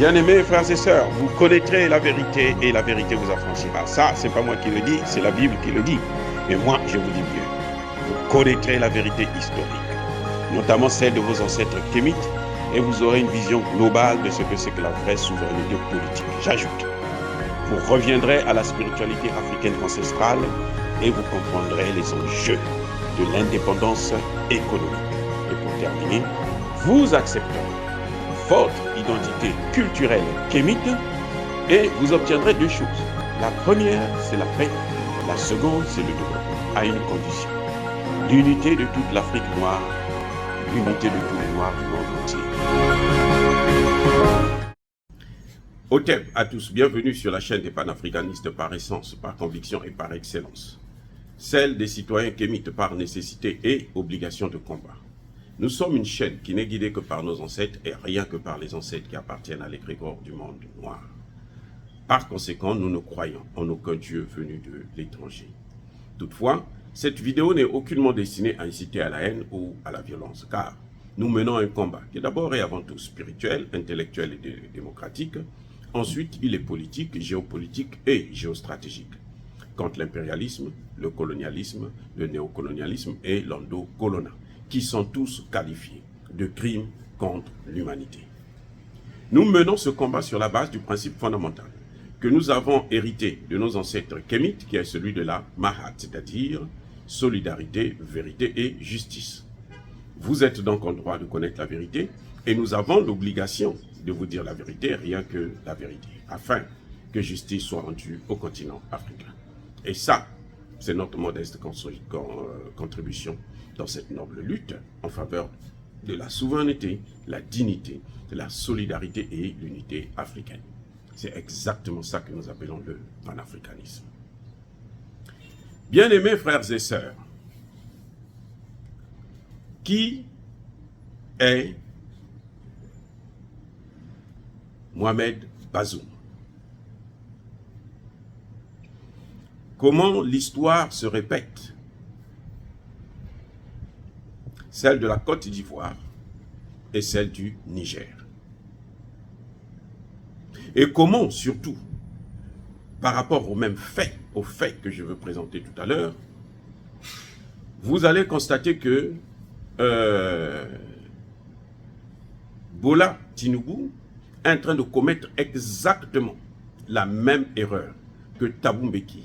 Bien-aimés frères et sœurs, vous connaîtrez la vérité et la vérité vous affranchira. Ça, c'est pas moi qui le dis, c'est la Bible qui le dit. Mais moi, je vous dis mieux. Vous connaîtrez la vérité historique, notamment celle de vos ancêtres kémites, et vous aurez une vision globale de ce que c'est que la vraie souveraineté politique. J'ajoute, vous reviendrez à la spiritualité africaine ancestrale et vous comprendrez les enjeux de l'indépendance économique. Et pour terminer, vous accepterez votre identité culturelle kémite et vous obtiendrez deux choses. La première, c'est la paix. La seconde, c'est le développement, à une condition. L'unité de toute l'Afrique noire, l'unité de tous les Noirs du monde entier. Otep à tous, bienvenue sur la chaîne des panafricanistes par essence, par conviction et par excellence. Celle des citoyens kémites par nécessité et obligation de combat. Nous sommes une chaîne qui n'est guidée que par nos ancêtres et rien que par les ancêtres qui appartiennent à l'égrégore du monde noir. Par conséquent, nous ne croyons en aucun Dieu venu de l'étranger. Toutefois, cette vidéo n'est aucunement destinée à inciter à la haine ou à la violence, car nous menons un combat qui est d'abord et avant tout spirituel, intellectuel et démocratique. Ensuite, il est politique, géopolitique et géostratégique, contre l'impérialisme, le colonialisme, le néocolonialisme et l'endocolona, qui sont tous qualifiés de crimes contre l'humanité. Nous menons ce combat sur la base du principe fondamental que nous avons hérité de nos ancêtres kémites, qui est celui de la Mahat, c'est-à-dire solidarité, vérité et justice. Vous êtes donc en droit de connaître la vérité et nous avons l'obligation de vous dire la vérité, rien que la vérité, afin que justice soit rendue au continent africain. Et ça, c'est notre modeste contribution dans cette noble lutte en faveur de la souveraineté, la dignité, de la solidarité et l'unité africaine. C'est exactement ça que nous appelons le panafricanisme. Bien-aimés frères et sœurs, qui est Mohamed Bazoum? Comment l'histoire se répète? Celle de la Côte d'Ivoire et celle du Niger. Et comment, surtout, par rapport aux mêmes faits, aux faits que je veux présenter tout à l'heure, vous allez constater que Bola Tinubu est en train de commettre exactement la même erreur que Thabo Mbeki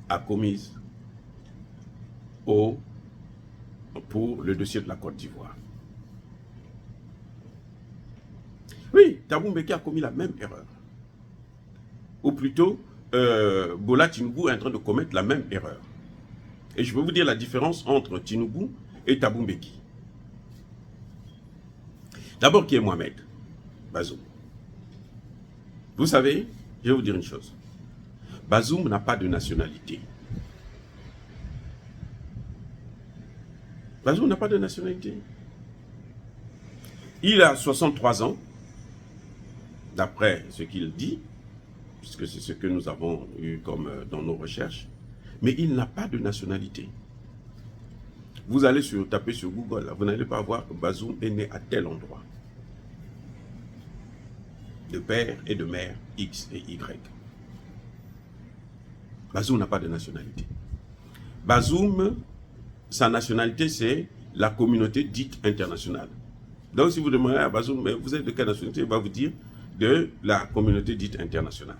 a commise pour le dossier de la Côte d'Ivoire. Oui, Thabo Mbeki a commis la même erreur. Ou plutôt, Bola Tinubu est en train de commettre la même erreur. Et je vais vous dire la différence entre Tinubu et Thabo Mbeki. D'abord, qui est Mohamed Bazoum? Vous savez, je vais vous dire une chose. Bazoum n'a pas de nationalité. Bazoum n'a pas de nationalité. Il a 63 ans, d'après ce qu'il dit, puisque c'est ce que nous avons eu comme dans nos recherches, mais il n'a pas de nationalité. Vous allez taper sur Google, là, vous n'allez pas voir que Bazoum est né à tel endroit. De père et de mère X et Y. Bazoum n'a pas de nationalité. Bazoum, sa nationalité, c'est la communauté dite internationale. Donc, si vous demandez à Bazoum, mais vous êtes de quelle nationalité, il va vous dire de la communauté dite internationale.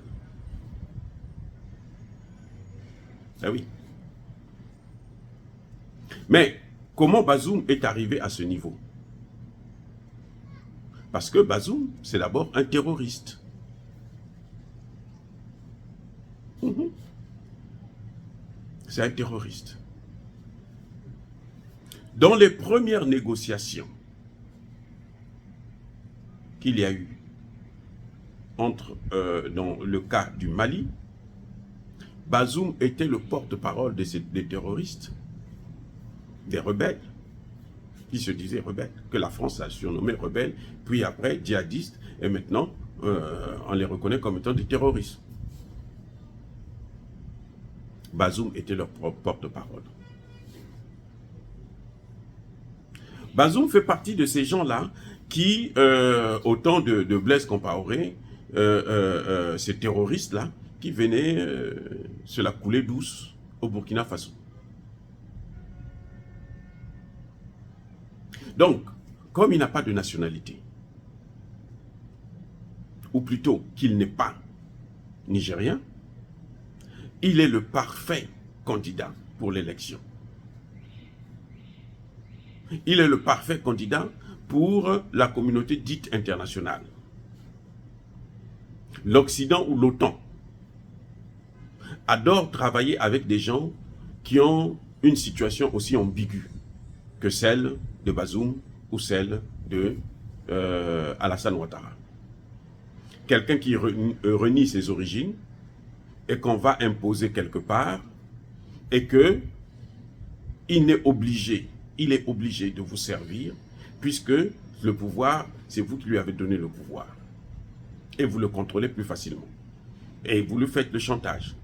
Ah oui. Mais, comment Bazoum est arrivé à ce niveau? Parce que Bazoum, c'est d'abord un terroriste. C'est un terroriste. Dans les premières négociations qu'il y a eu dans le cas du Mali, Bazoum était le porte-parole des terroristes, des rebelles, qui se disaient rebelles, que la France a surnommé rebelles, puis après djihadistes, et maintenant on les reconnaît comme étant des terroristes. Bazoum était leur porte-parole. Bazoum fait partie de ces gens-là qui, au temps de Blaise Compaoré, ces terroristes-là, qui venaient se la couler douce au Burkina Faso. Donc, comme il n'a pas de nationalité, ou plutôt qu'il n'est pas nigérien, il est le parfait candidat pour l'élection. Il est le parfait candidat pour la communauté dite internationale. L'Occident ou l'OTAN adore travailler avec des gens qui ont une situation aussi ambiguë que celle de Bazoum ou celle de Alassane Ouattara. Quelqu'un qui renie ses origines et qu'on va imposer quelque part et que il est obligé de vous servir puisque le pouvoir, c'est vous qui lui avez donné le pouvoir. Et vous le contrôlez plus facilement. Et vous lui faites le chantage.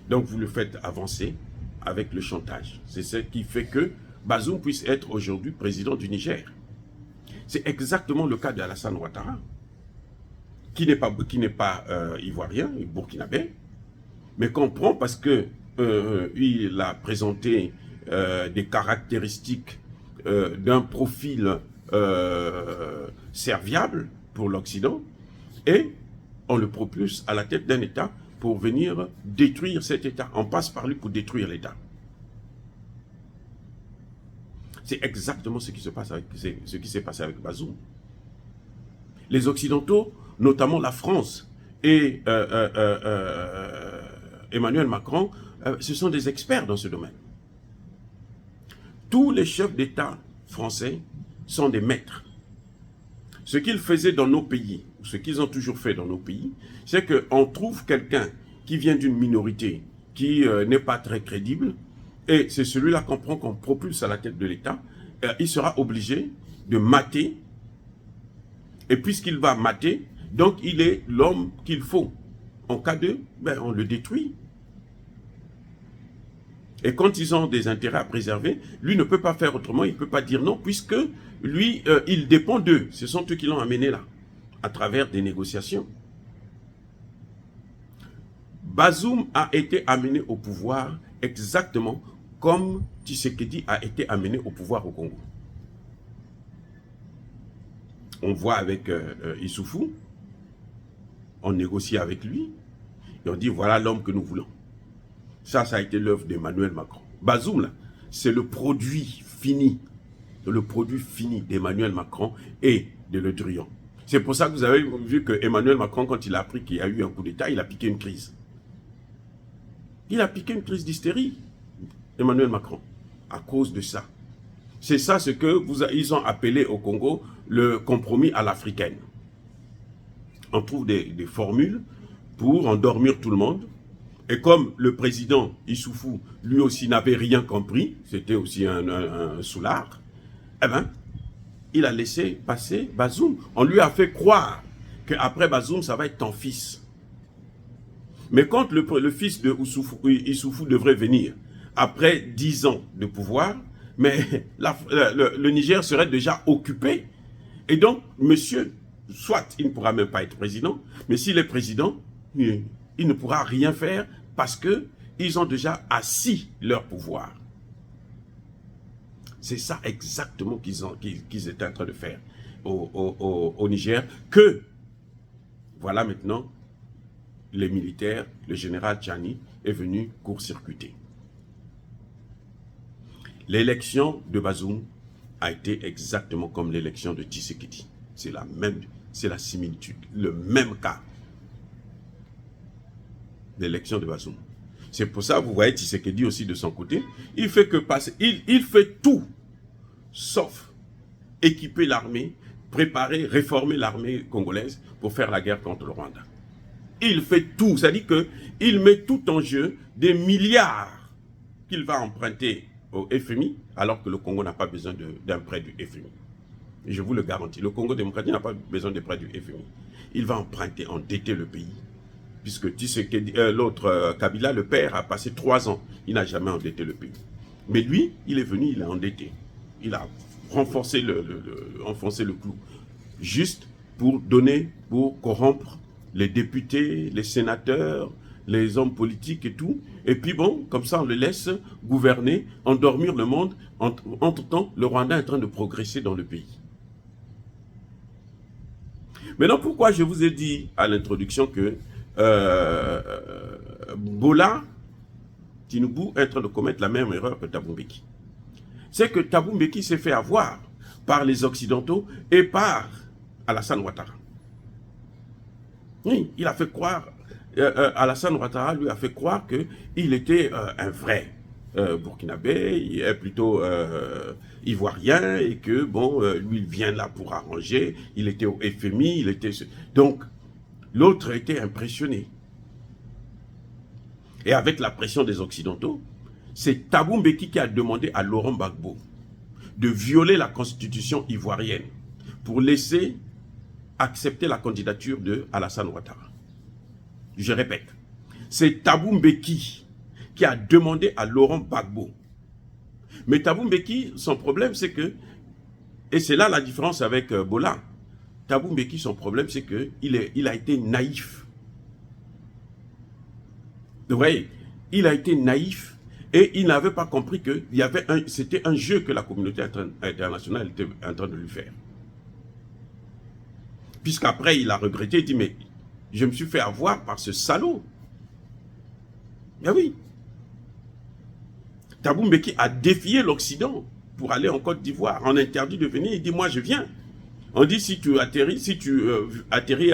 Donc vous le faites avancer avec le chantage. C'est ce qui fait que Bazoum puisse être aujourd'hui président du Niger. C'est exactement le cas d'Alassane Ouattara, qui n'est pas ivoirien, burkinabé, mais qu'on prend parce que il a présenté des caractéristiques d'un profil serviable pour l'Occident, et on le propulse à la tête d'un État pour venir détruire cet État. On passe par lui pour détruire l'État. C'est exactement ce qui s'est passé avec Bazoum. Les Occidentaux, notamment la France et Emmanuel Macron, ce sont des experts dans ce domaine. Tous les chefs d'État français sont des maîtres. Ce qu'ils faisaient dans nos pays, ce qu'ils ont toujours fait dans nos pays, c'est qu'on trouve quelqu'un qui vient d'une minorité qui n'est pas très crédible, et c'est celui-là qu'on prend, qu'on propulse à la tête de l'État. Il sera obligé de mater, et puisqu'il va mater, donc il est l'homme qu'il faut. En cas de, on le détruit. Et quand ils ont des intérêts à préserver, lui ne peut pas faire autrement, il ne peut pas dire non, puisque lui, il dépend d'eux. Ce sont eux qui l'ont amené là, à travers des négociations. Bazoum a été amené au pouvoir exactement comme Tshisekedi a été amené au pouvoir au Congo. On voit avec Issoufou, on négocie avec lui, et on dit voilà l'homme que nous voulons. Ça a été l'œuvre d'Emmanuel Macron. Bazoum, là, c'est le produit fini d'Emmanuel Macron et de Le Drian. C'est pour ça que vous avez vu que Emmanuel Macron, quand il a appris qu'il y a eu un coup d'État, il a piqué une crise. Il a piqué une crise d'hystérie, Emmanuel Macron, à cause de ça. C'est ça ce que ils ont appelé au Congo le compromis à l'africaine. On trouve des formules pour endormir tout le monde. Et comme le président Issoufou, lui aussi, n'avait rien compris, c'était aussi un soulard, eh bien, il a laissé passer Bazoum. On lui a fait croire qu'après Bazoum, ça va être ton fils. Mais quand le fils de Issoufou devrait venir, après 10 ans de pouvoir, mais le Niger serait déjà occupé. Et donc, monsieur, soit il ne pourra même pas être président, mais s'il est président, il ne pourra rien faire parce qu'ils ont déjà assis leur pouvoir. C'est ça exactement qu'ils étaient en train de faire au Niger, que voilà maintenant les militaires, le général Tchani est venu court-circuiter. L'élection de Bazoum a été exactement comme l'élection de Tshisekedi. C'est la similitude, le même cas. L'élection de Bazoum. C'est pour ça que vous voyez Tshisekedi aussi de son côté. Il fait que passer, il fait tout, sauf équiper l'armée, préparer, réformer l'armée congolaise pour faire la guerre contre le Rwanda. Il fait tout, c'est-à-dire qu'il met tout en jeu, des milliards qu'il va emprunter au FMI, alors que le Congo n'a pas besoin d'un prêt du FMI. Et je vous le garantis, le Congo démocratique n'a pas besoin de prêt du FMI. Il va emprunter, endetter le pays. Puisque l'autre Kabila, le père, a passé 3 ans. Il n'a jamais endetté le pays. Mais lui, il est venu, il a endetté. Il a enfoncé le clou. juste pour corrompre les députés, les sénateurs, les hommes politiques et tout. Et puis bon, comme ça on le laisse gouverner, endormir le monde. Entre-temps, le Rwanda est en train de progresser dans le pays. Maintenant, pourquoi je vous ai dit à l'introduction que Bola Tinubu est en train de commettre la même erreur que Thabo Mbeki? C'est que Thabo Mbeki s'est fait avoir par les Occidentaux et par Alassane Ouattara. Oui, il a fait croire, Alassane Ouattara lui a fait croire qu'il était un vrai burkinabé, plutôt ivoirien, et que bon, lui il vient là pour arranger, il était au FMI, il était... Donc, l'autre était impressionné. Et avec la pression des Occidentaux, c'est Thabo Mbeki qui a demandé à Laurent Gbagbo de violer la constitution ivoirienne pour laisser accepter la candidature de Alassane Ouattara. Je répète, c'est Thabo Mbeki qui a demandé à Laurent Gbagbo. Mais Thabo Mbeki, son problème c'est que, et c'est là la différence avec Bola, Thabo Mbeki, son problème c'est qu'il a été naïf. Vous voyez, il a été naïf et il n'avait pas compris que c'était un jeu que la communauté internationale était en train de lui faire. Puisqu'après, il a regretté, il dit, mais je me suis fait avoir par ce salaud. Ben oui. Thabo Mbeki a défié l'Occident pour aller en Côte d'Ivoire. On interdit de venir, il dit, moi je viens. On dit, si tu atterris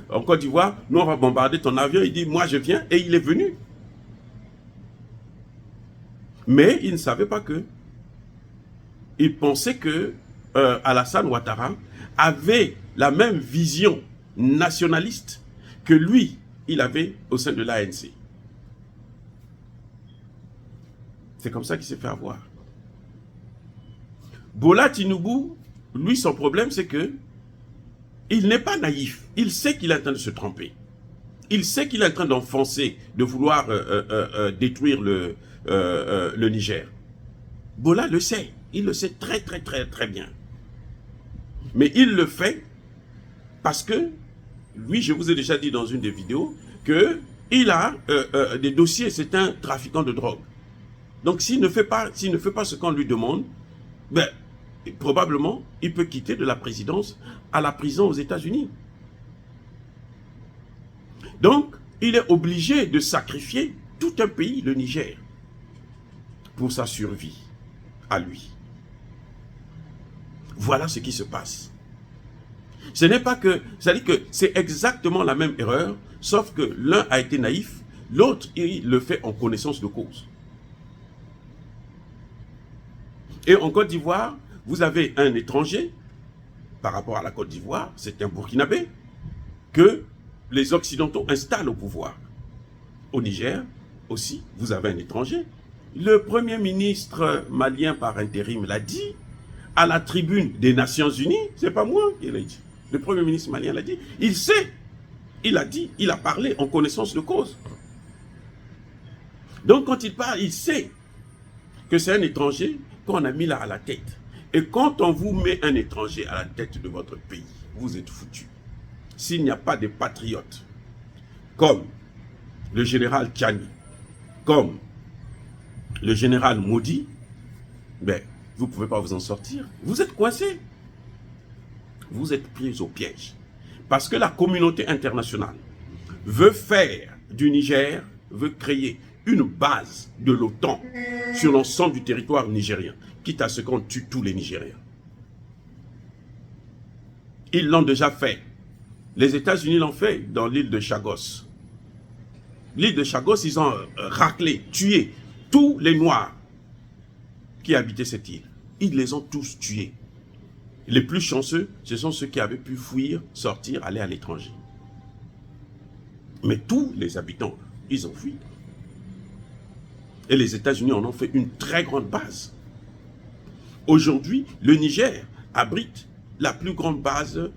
en Côte d'Ivoire, nous on va bombarder ton avion. Il dit, moi je viens, et il est venu. Mais il ne savait pas que, il pensait que Alassane Ouattara avait la même vision nationaliste que lui, il avait au sein de l'ANC. C'est comme ça qu'il s'est fait avoir. Bola Tinubu, lui, son problème, c'est que il n'est pas naïf. Il sait qu'il est en train de se tromper. Il sait qu'il est en train d'enfoncer, de vouloir détruire le Niger. Bola le sait. Il le sait très, très, très, très bien. Mais il le fait parce que, lui, je vous ai déjà dit dans une des vidéos, qu'il a des dossiers, c'est un trafiquant de drogue. Donc, s'il ne fait pas ce qu'on lui demande, ben, probablement, il peut quitter de la présidence à la prison aux États-Unis. Donc, il est obligé de sacrifier tout un pays, le Niger, pour sa survie à lui. Voilà ce qui se passe. Ce n'est pas que... C'est-à-dire que c'est exactement la même erreur, sauf que l'un a été naïf, l'autre, il le fait en connaissance de cause. Et en Côte d'Ivoire, vous avez un étranger, par rapport à la Côte d'Ivoire, c'est un Burkinabé, que les Occidentaux installent au pouvoir. Au Niger, aussi, vous avez un étranger. Le Premier ministre malien par intérim l'a dit, à la tribune des Nations Unies, c'est pas moi qui l'ai dit. Le Premier ministre malien l'a dit, il sait, il a dit, il a parlé en connaissance de cause. Donc quand il parle, il sait que c'est un étranger qu'on a mis là à la tête. Et quand on vous met un étranger à la tête de votre pays, vous êtes foutu. S'il n'y a pas de patriotes, comme le général Tchani, comme le général Modi, ben, vous ne pouvez pas vous en sortir. Vous êtes coincé. Vous êtes pris au piège. Parce que la communauté internationale veut faire du Niger, veut créer une base de l'OTAN sur l'ensemble du territoire nigérien, quitte à ce qu'on tue tous les Nigériens. Ils l'ont déjà fait. Les États-Unis l'ont fait dans l'île de Chagos. L'île de Chagos, ils ont raclé, tué tous les Noirs qui habitaient cette île. Ils les ont tous tués. Les plus chanceux, ce sont ceux qui avaient pu fuir, sortir, aller à l'étranger. Mais tous les habitants, ils ont fui. Et les États-Unis en ont fait une très grande base. Aujourd'hui, le Niger abrite la plus grande base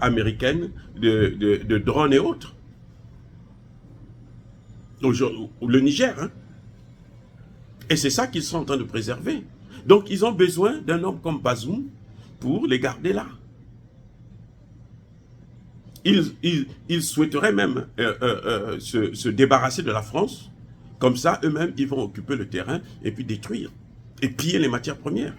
américaine de drones et autres. Le Niger, hein. Et c'est ça qu'ils sont en train de préserver. Donc, ils ont besoin d'un homme comme Bazoum pour les garder là. Ils souhaiteraient même se débarrasser de la France. Comme ça, eux-mêmes, ils vont occuper le terrain et puis détruire et piller les matières premières.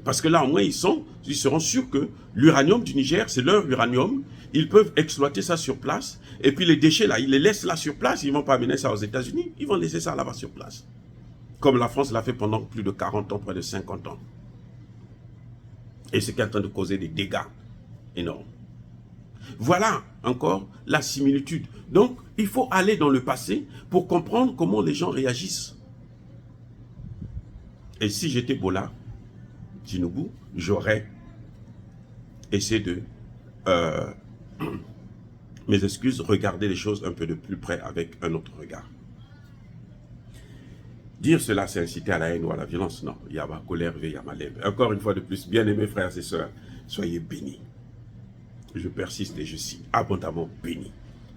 Parce que là, au moins, ils seront sûrs que l'uranium du Niger, c'est leur uranium. Ils peuvent exploiter ça sur place. Et puis les déchets, là, ils les laissent là sur place. Ils ne vont pas amener ça aux États-Unis. Ils vont laisser ça là-bas sur place. Comme la France l'a fait pendant plus de 40 ans, près de 50 ans. Et c'est qui est en train de causer des dégâts énormes. Voilà encore la similitude. Donc, il faut aller dans le passé pour comprendre comment les gens réagissent. Et si j'étais Bola Tinubu, j'aurais essayé de, mes excuses, regarder les choses un peu de plus près avec un autre regard. Dire cela, c'est inciter à la haine ou à la violence. Non, il y a ma colère, il y a ma lèvre. Encore une fois de plus, bien-aimés frères et sœurs, soyez bénis. Je persiste et je suis abondamment béni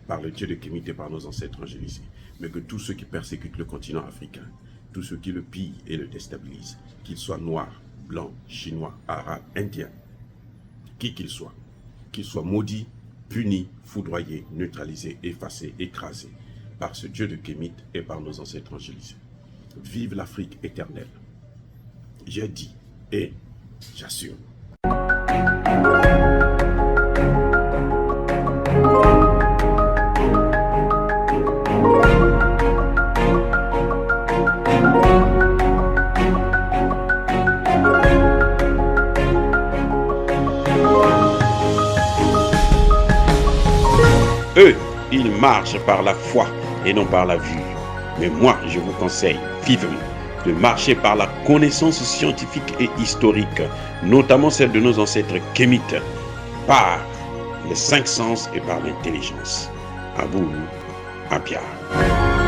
par le Dieu de Kémite et par nos ancêtres angélisés. Mais que tous ceux qui persécutent le continent africain, tous ceux qui le pillent et le déstabilisent, qu'ils soient noirs, blancs, chinois, arabes, indiens, qui qu'ils soient maudits, punis, foudroyés, neutralisés, effacés, écrasés par ce Dieu de Kémite et par nos ancêtres angélisés. Vive l'Afrique éternelle. J'ai dit et j'assure. Eux, ils marchent par la foi et non par la vue. Mais moi, je vous conseille vivement de marcher par la connaissance scientifique et historique, notamment celle de nos ancêtres kémites, par les 5 sens et par l'intelligence. À vous, à Pierre.